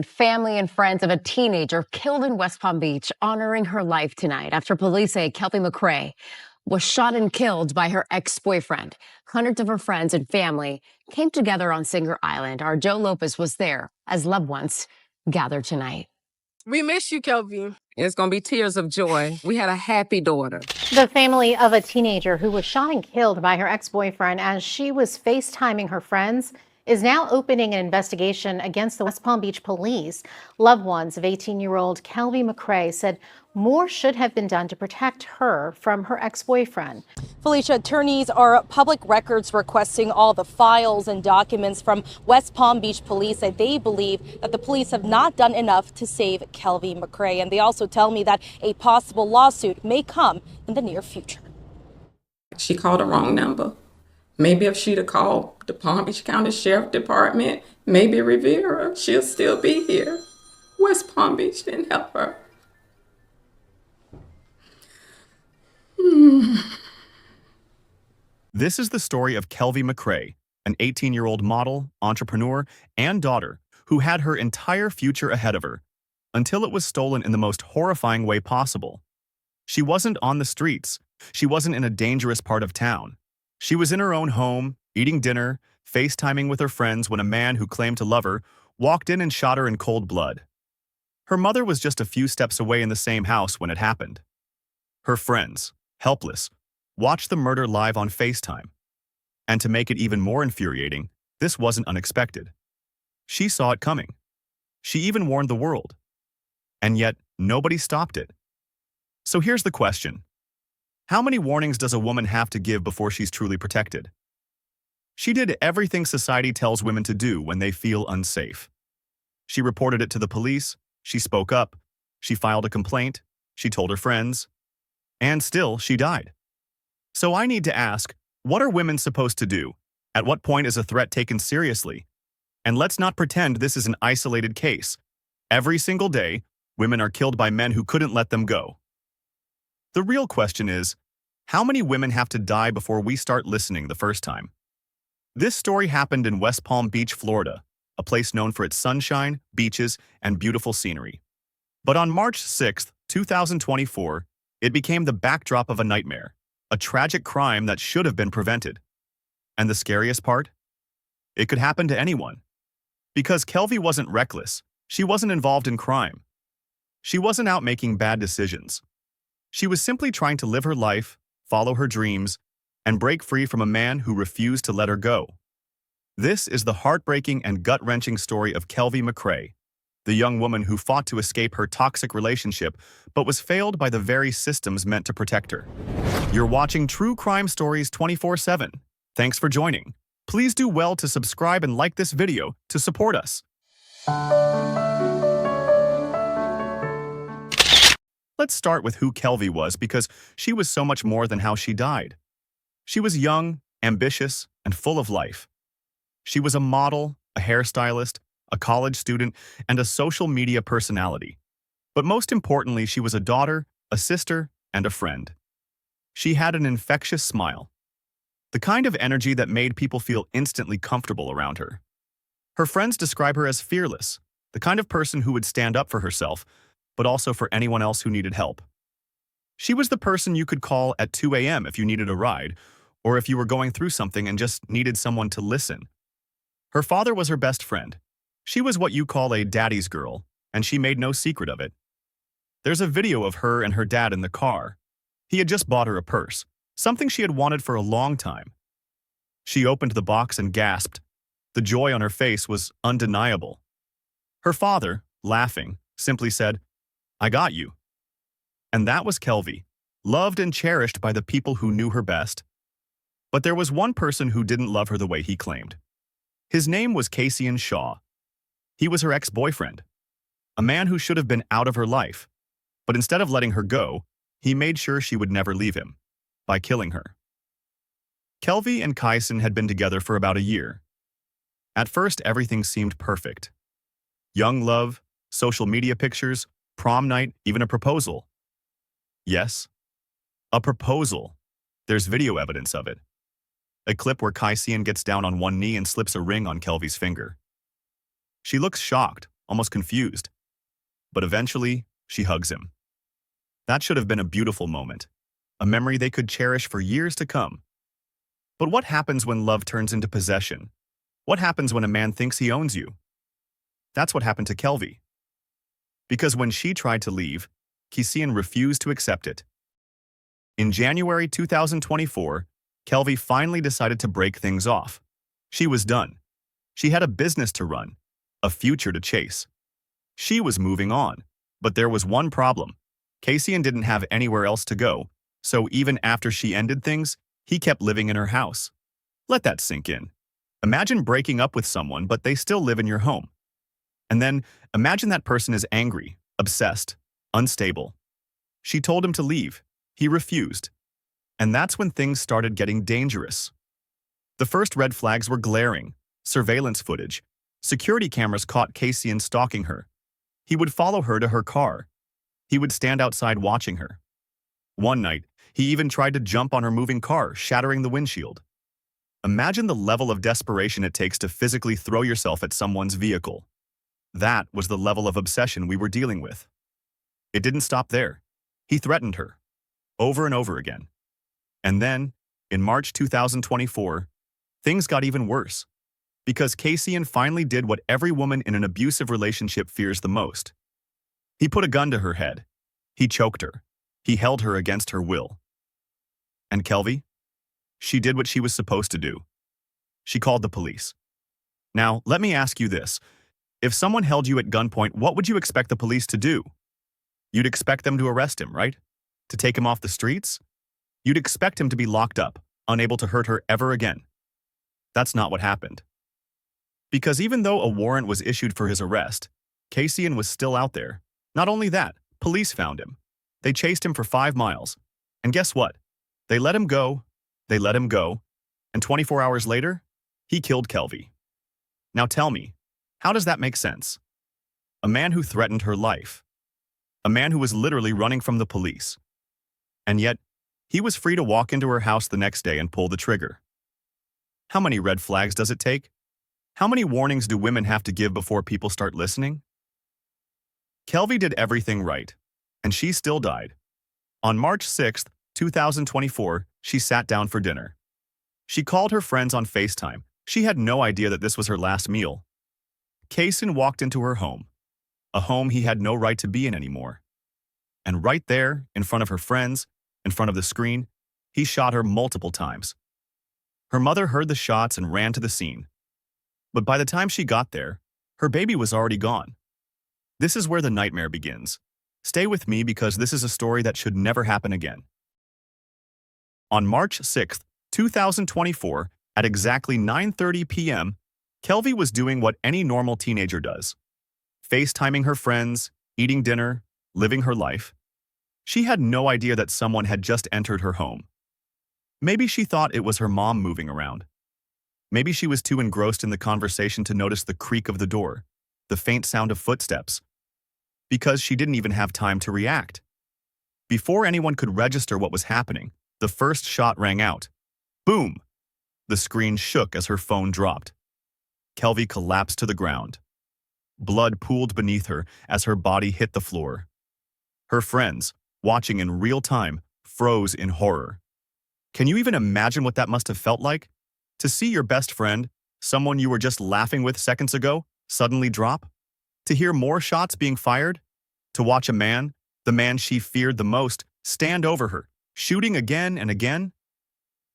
Family and friends of a teenager killed in West Palm Beach honoring her life tonight after police say Kelvy McCrae was shot and killed by her ex-boyfriend. Hundreds of her friends and family came together on Singer Island. Our Joe Lopez was there as loved ones gathered tonight. We miss you, Kelvy. It's going to be tears of joy. We had a happy daughter. The family of a teenager who was shot and killed by her ex-boyfriend as she was FaceTiming her friends is now opening an investigation against the West Palm Beach police. Loved ones of 18-year-old Kelvy McCrae said more should have been done to protect her from her ex-boyfriend. Felicia, attorneys are public records requesting all the files and documents from West Palm Beach police that they believe that the police have not done enough to save Kelvy McCrae. And they also tell me that a possible lawsuit may come in the near future. She called the wrong number. Maybe if she'd have called the Palm Beach County Sheriff Department, maybe Rivera, she'll still be here. West Palm Beach didn't help her. This is the story of Kelvy McCrae, an 18-year-old model, entrepreneur, and daughter who had her entire future ahead of her until it was stolen in the most horrifying way possible. She wasn't on the streets. She wasn't in a dangerous part of town. She was in her own home, eating dinner, FaceTiming with her friends when a man who claimed to love her walked in and shot her in cold blood. Her mother was just a few steps away in the same house when it happened. Her friends, helpless, watched the murder live on FaceTime. And to make it even more infuriating, this wasn't unexpected. She saw it coming. She even warned the world. And yet, nobody stopped it. So here's the question. How many warnings does a woman have to give before she's truly protected? She did everything society tells women to do when they feel unsafe. She reported it to the police, she spoke up, she filed a complaint, she told her friends, and still she died. So I need to ask, what are women supposed to do? At what point is a threat taken seriously? And let's not pretend this is an isolated case. Every single day, women are killed by men who couldn't let them go. The real question is, how many women have to die before we start listening the first time? This story happened in West Palm Beach, Florida, a place known for its sunshine, beaches, and beautiful scenery. But on March 6, 2024, it became the backdrop of a nightmare, a tragic crime that should have been prevented. And the scariest part? It could happen to anyone. Because Kelvy wasn't reckless, she wasn't involved in crime. She wasn't out making bad decisions. She was simply trying to live her life, follow her dreams, and break free from a man who refused to let her go. This is the heartbreaking and gut-wrenching story of Kelvy McCrae, the young woman who fought to escape her toxic relationship but was failed by the very systems meant to protect her. You're watching True Crime Stories 24/7. Thanks for joining. Please do well to subscribe and like this video to support us. Let's start with who Kelvy was because she was so much more than how she died. She was young, ambitious, and full of life. She was a model, a hairstylist, a college student, and a social media personality. But most importantly, she was a daughter, a sister, and a friend. She had an infectious smile, the kind of energy that made people feel instantly comfortable around her. Her friends describe her as fearless, the kind of person who would stand up for herself, but also for anyone else who needed help. She was the person you could call at 2 a.m. if you needed a ride, or if you were going through something and just needed someone to listen. Her father was her best friend. She was what you call a daddy's girl, and she made no secret of it. There's a video of her and her dad in the car. He had just bought her a purse, something she had wanted for a long time. She opened the box and gasped. The joy on her face was undeniable. Her father, laughing, simply said, "I got you." And that was Kelvy, loved and cherished by the people who knew her best. But there was one person who didn't love her the way he claimed. His name was Cassian Shaw. He was her ex-boyfriend, a man who should have been out of her life. But instead of letting her go, he made sure she would never leave him, by killing her. Kelvy and Cassian had been together for about a year. At first, everything seemed perfect. Young love, social media pictures, prom night, even a proposal. Yes, a proposal. There's video evidence of it. A clip where Cassian gets down on one knee and slips a ring on Kelvy's finger. She looks shocked, almost confused. But eventually, she hugs him. That should have been a beautiful moment, a memory they could cherish for years to come. But what happens when love turns into possession? What happens when a man thinks he owns you? That's what happened to Kelvy. Because when she tried to leave, Kesian refused to accept it. In January 2024, Kelvy finally decided to break things off. She was done. She had a business to run, a future to chase. She was moving on, but there was one problem. Kesian didn't have anywhere else to go, so even after she ended things, he kept living in her house. Let that sink in. Imagine breaking up with someone, but they still live in your home. And then, imagine that person is angry, obsessed, unstable. She told him to leave. He refused. And that's when things started getting dangerous. The first red flags were glaring. Surveillance footage. Security cameras caught Kesian stalking her. He would follow her to her car. He would stand outside watching her. One night, he even tried to jump on her moving car, shattering the windshield. Imagine the level of desperation it takes to physically throw yourself at someone's vehicle. That was the level of obsession we were dealing with. It didn't stop there. He threatened her, over and over again. And then, in March 2024, things got even worse. Because Kesian finally did what every woman in an abusive relationship fears the most. He put a gun to her head. He choked her. He held her against her will. And Kelvy? She did what she was supposed to do. She called the police. Now, let me ask you this. If someone held you at gunpoint, what would you expect the police to do? You'd expect them to arrest him, right? To take him off the streets? You'd expect him to be locked up, unable to hurt her ever again. That's not what happened. Because even though a warrant was issued for his arrest, Kesian was still out there. Not only that, police found him. They chased him for 5 miles. And guess what? They let him go, and 24 hours later, he killed Kelvy. Now tell me, how does that make sense? A man who threatened her life. A man who was literally running from the police. And yet, he was free to walk into her house the next day and pull the trigger. How many red flags does it take? How many warnings do women have to give before people start listening? Kelvy did everything right, and she still died. On March 6, 2024, she sat down for dinner. She called her friends on FaceTime. She had no idea that this was her last meal. Kesian walked into her home, a home he had no right to be in anymore. And right there, in front of her friends, in front of the screen, he shot her multiple times. Her mother heard the shots and ran to the scene. But by the time she got there, her baby was already gone. This is where the nightmare begins. Stay with me because this is a story that should never happen again. On March 6, 2024, at exactly 9:30 p.m., Kelvy was doing what any normal teenager does. FaceTiming her friends, eating dinner, living her life. She had no idea that someone had just entered her home. Maybe she thought it was her mom moving around. Maybe she was too engrossed in the conversation to notice the creak of the door, the faint sound of footsteps. Because she didn't even have time to react. Before anyone could register what was happening, the first shot rang out. Boom! The screen shook as her phone dropped. Kelvy collapsed to the ground. Blood pooled beneath her as her body hit the floor. Her friends, watching in real time, froze in horror. Can you even imagine what that must have felt like? To see your best friend, someone you were just laughing with seconds ago, suddenly drop? To hear more shots being fired? To watch a man, the man she feared the most, stand over her, shooting again and again?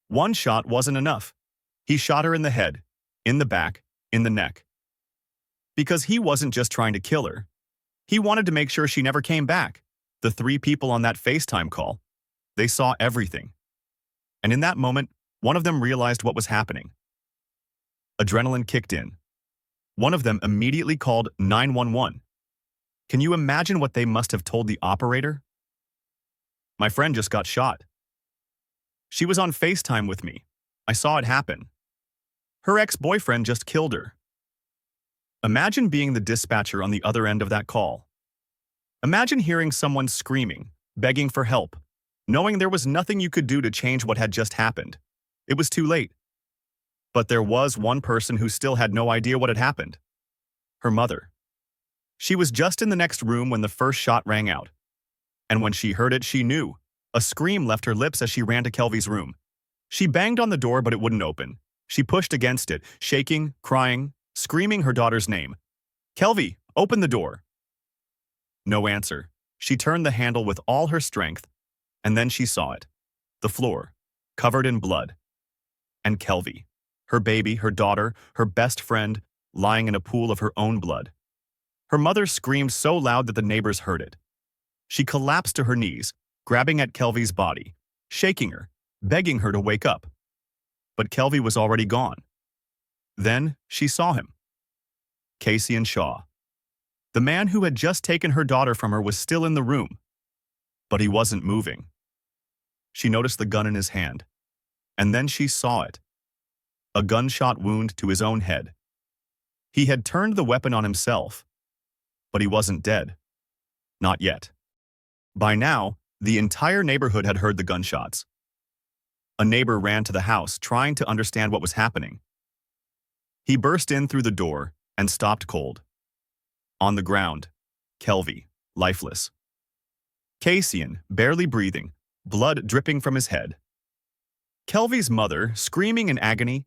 One shot wasn't enough. He shot her in the head, in the back, in the neck. Because he wasn't just trying to kill her. He wanted to make sure she never came back. The 3 people on that FaceTime call, they saw everything. And in that moment, one of them realized what was happening. Adrenaline kicked in. One of them immediately called 911. Can you imagine what they must have told the operator? My friend just got shot. She was on FaceTime with me. I saw it happen. Her ex-boyfriend just killed her. Imagine being the dispatcher on the other end of that call. Imagine hearing someone screaming, begging for help, knowing there was nothing you could do to change what had just happened. It was too late. But there was one person who still had no idea what had happened. Her mother. She was just in the next room when the first shot rang out. And when she heard it, she knew. A scream left her lips as she ran to Kelvy's room. She banged on the door, but it wouldn't open. She pushed against it, shaking, crying, screaming her daughter's name. "Kelvy, open the door." No answer. She turned the handle with all her strength, and then she saw it. The floor, covered in blood. And Kelvy, her baby, her daughter, her best friend, lying in a pool of her own blood. Her mother screamed so loud that the neighbors heard it. She collapsed to her knees, grabbing at Kelvy's body, shaking her, begging her to wake up. But Kelvy was already gone. Then she saw him. Cassian Shaw. The man who had just taken her daughter from her was still in the room, but he wasn't moving. She noticed the gun in his hand, and then she saw it. A gunshot wound to his own head. He had turned the weapon on himself, but he wasn't dead. Not yet. By now, the entire neighborhood had heard the gunshots. A neighbor ran to the house, trying to understand what was happening. He burst in through the door and stopped cold. On the ground, Kelvy, lifeless. Cassian, barely breathing, blood dripping from his head. Kelvy's mother, screaming in agony.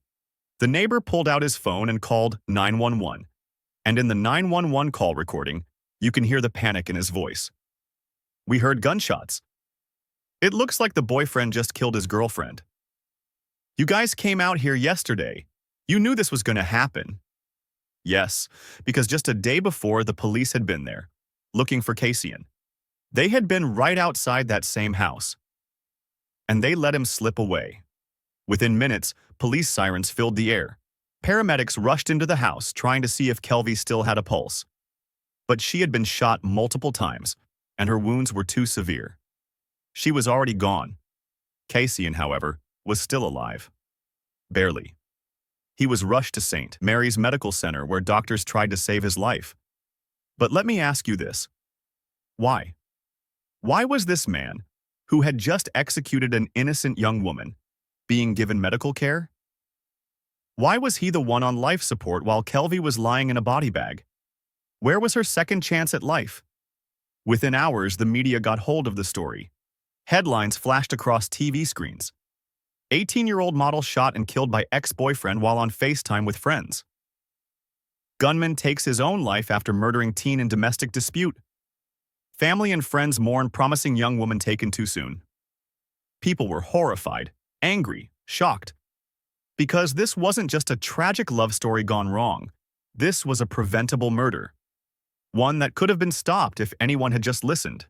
The neighbor pulled out his phone and called 911. And in the 911 call recording, you can hear the panic in his voice. "We heard gunshots. It looks like the boyfriend just killed his girlfriend. You guys came out here yesterday. You knew this was going to happen." Yes, because just a day before, the police had been there, looking for Cassian. They had been right outside that same house. And they let him slip away. Within minutes, police sirens filled the air. Paramedics rushed into the house, trying to see if Kelvy still had a pulse. But she had been shot multiple times, and her wounds were too severe. She was already gone. Cassian, however, was still alive. Barely. He was rushed to St. Mary's Medical Center, where doctors tried to save his life. But let me ask you this. Why? Why was this man, who had just executed an innocent young woman, being given medical care? Why was he the one on life support while Kelvy was lying in a body bag? Where was her second chance at life? Within hours, the media got hold of the story. Headlines flashed across TV screens. 18-year-old model shot and killed by ex-boyfriend while on FaceTime with friends. Gunman takes his own life after murdering teen in domestic dispute. Family and friends mourn promising young woman taken too soon. People were horrified, angry, shocked. Because this wasn't just a tragic love story gone wrong. This was a preventable murder. One that could have been stopped if anyone had just listened.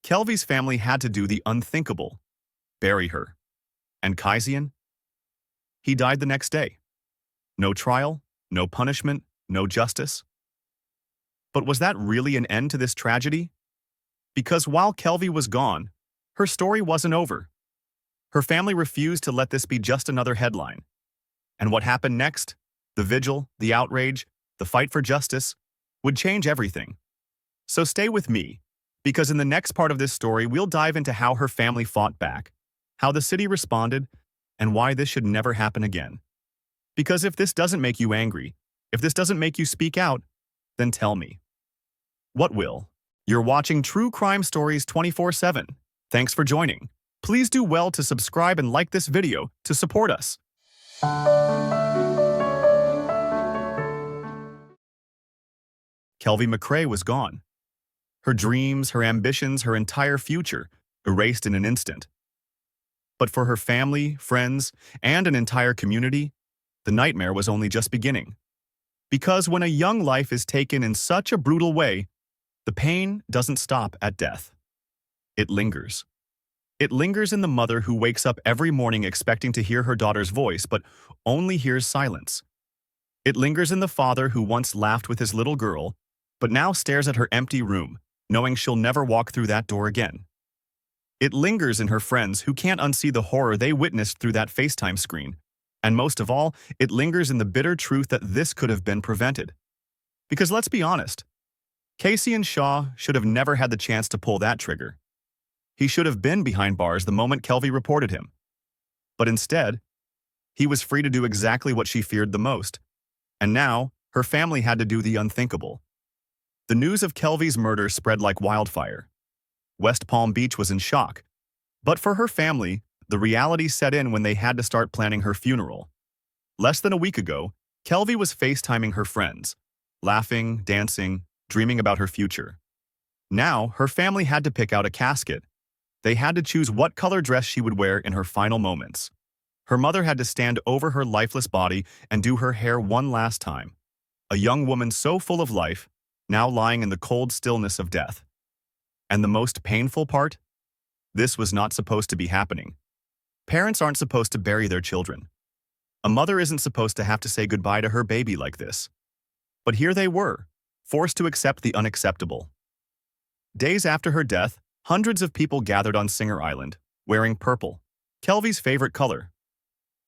Kelvy's family had to do the unthinkable. Bury her. And Cassian? He died the next day. No trial, no punishment, no justice. But was that really an end to this tragedy? Because while Kelvy was gone, her story wasn't over. Her family refused to let this be just another headline. And what happened next, the vigil, the outrage, the fight for justice, would change everything. So stay with me, because in the next part of this story, we'll dive into how her family fought back, how the city responded, and why this should never happen again. Because if this doesn't make you angry, if this doesn't make you speak out, then tell me. What will? You're watching True Crime Stories 24/7. Thanks for joining. Please do well to subscribe and like this video to support us. Kelvy McCrae was gone. Her dreams, her ambitions, her entire future erased in an instant. But for her family, friends, and an entire community, the nightmare was only just beginning. Because when a young life is taken in such a brutal way, the pain doesn't stop at death. It lingers. It lingers in the mother who wakes up every morning expecting to hear her daughter's voice, but only hears silence. It lingers in the father who once laughed with his little girl, but now stares at her empty room, knowing she'll never walk through that door again. It lingers in her friends who can't unsee the horror they witnessed through that FaceTime screen. And most of all, it lingers in the bitter truth that this could have been prevented. Because let's be honest, Cassian Shaw should have never had the chance to pull that trigger. He should have been behind bars the moment Kelvy reported him. But instead, he was free to do exactly what she feared the most. And now, her family had to do the unthinkable. The news of Kelvy's murder spread like wildfire. West Palm Beach was in shock. But for her family, the reality set in when they had to start planning her funeral. Less than a week ago, Kelvy was FaceTiming her friends, laughing, dancing, dreaming about her future. Now, her family had to pick out a casket. They had to choose what color dress she would wear in her final moments. Her mother had to stand over her lifeless body and do her hair one last time. A young woman so full of life, now lying in the cold stillness of death. And the most painful part? This was not supposed to be happening. Parents aren't supposed to bury their children. A mother isn't supposed to have to say goodbye to her baby like this. But here they were, forced to accept the unacceptable. Days after her death, hundreds of people gathered on Singer Island, wearing purple, Kelvy's favorite color.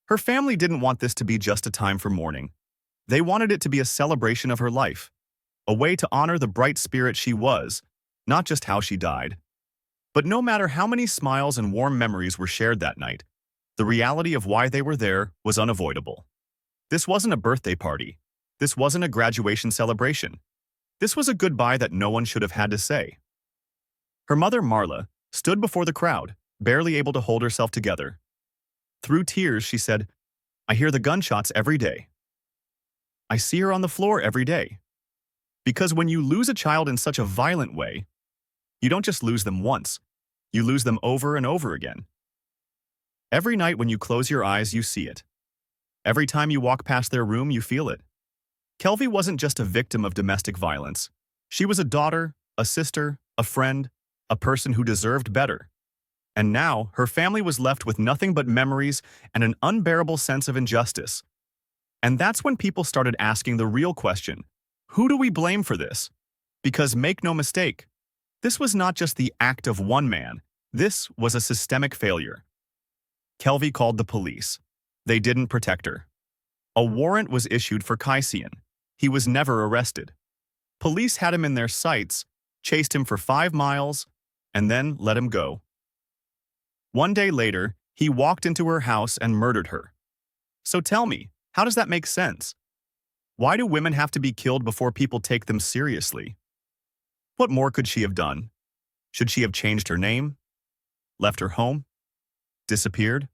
Her family didn't want this to be just a time for mourning. They wanted it to be a celebration of her life, a way to honor the bright spirit she was, not just how she died. But no matter how many smiles and warm memories were shared that night, the reality of why they were there was unavoidable. This wasn't a birthday party. This wasn't a graduation celebration. This was a goodbye that no one should have had to say. Her mother, Marla, stood before the crowd, barely able to hold herself together. Through tears, she said, "I hear the gunshots every day. I see her on the floor every day." Because when you lose a child in such a violent way, you don't just lose them once, you lose them over and over again. Every night when you close your eyes, you see it. Every time you walk past their room, you feel it. Kelvy wasn't just a victim of domestic violence. She was a daughter, a sister, a friend, a person who deserved better. And now, her family was left with nothing but memories and an unbearable sense of injustice. And that's when people started asking the real question, who do we blame for this? Because make no mistake, this was not just the act of one man. This was a systemic failure. Kelvy called the police. They didn't protect her. A warrant was issued for Kaisian. He was never arrested. Police had him in their sights, chased him for 5 miles, and then let him go. One day later, he walked into her house and murdered her. So tell me, how does that make sense? Why do women have to be killed before people take them seriously? What more could she have done? Should she have changed her name? Left her home? Disappeared?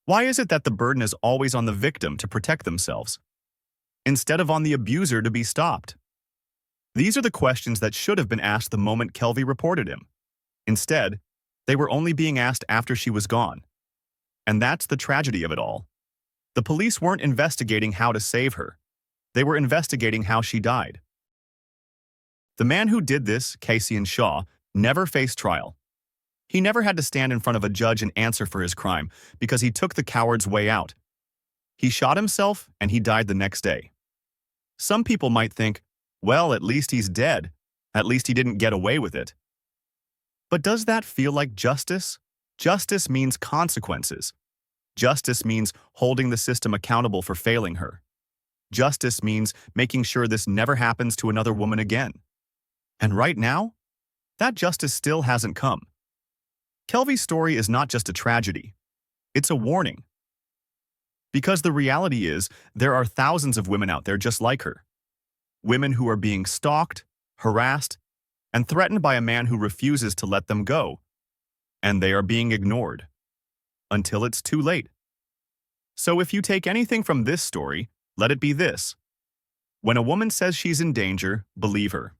Why is it that the burden is always on the victim to protect themselves, instead of on the abuser to be stopped? These are the questions that should have been asked the moment Kelvy reported him. Instead, they were only being asked after she was gone. And that's the tragedy of it all. The police weren't investigating how to save her. They were investigating how she died. The man who did this, Kaisian Shaw, never faced trial. He never had to stand in front of a judge and answer for his crime because he took the coward's way out. He shot himself and he died the next day. Some people might think, well, at least he's dead. At least he didn't get away with it. But does that feel like justice? Justice means consequences. Justice means holding the system accountable for failing her. Justice means making sure this never happens to another woman again. And right now, that justice still hasn't come. Kelvy's story is not just a tragedy. It's a warning. Because the reality is, there are thousands of women out there just like her. Women who are being stalked, harassed, and threatened by a man who refuses to let them go. And they are being ignored. Until it's too late. So if you take anything from this story, let it be this. When a woman says she's in danger, believe her.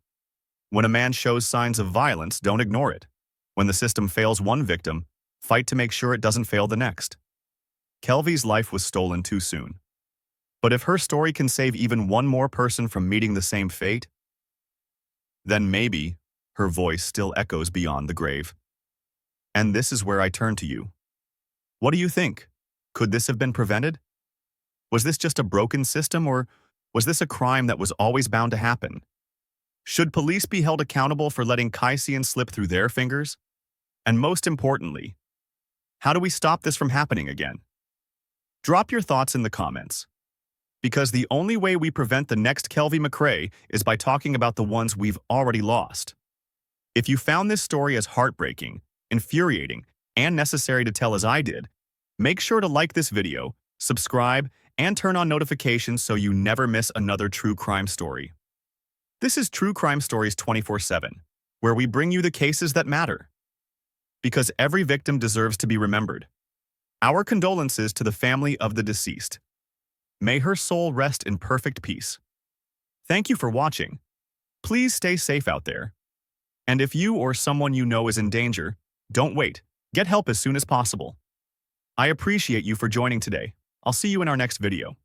When a man shows signs of violence, don't ignore it. When the system fails one victim, fight to make sure it doesn't fail the next. Kelvy's life was stolen too soon. But if her story can save even one more person from meeting the same fate, then maybe her voice still echoes beyond the grave. And this is where I turn to you. What do you think? Could this have been prevented? Was this just a broken system, or was this a crime that was always bound to happen? Should police be held accountable for letting Kaisian slip through their fingers? And most importantly, how do we stop this from happening again? Drop your thoughts in the comments. Because the only way we prevent the next Kelvy McCrae is by talking about the ones we've already lost. If you found this story as heartbreaking, infuriating, and necessary to tell as I did, make sure to like this video, subscribe, and turn on notifications so you never miss another true crime story. This is True Crime Stories 24/7, where we bring you the cases that matter. Because every victim deserves to be remembered. Our condolences to the family of the deceased. May her soul rest in perfect peace. Thank you for watching. Please stay safe out there. And if you or someone you know is in danger, don't wait. Get help as soon as possible. I appreciate you for joining today. I'll see you in our next video.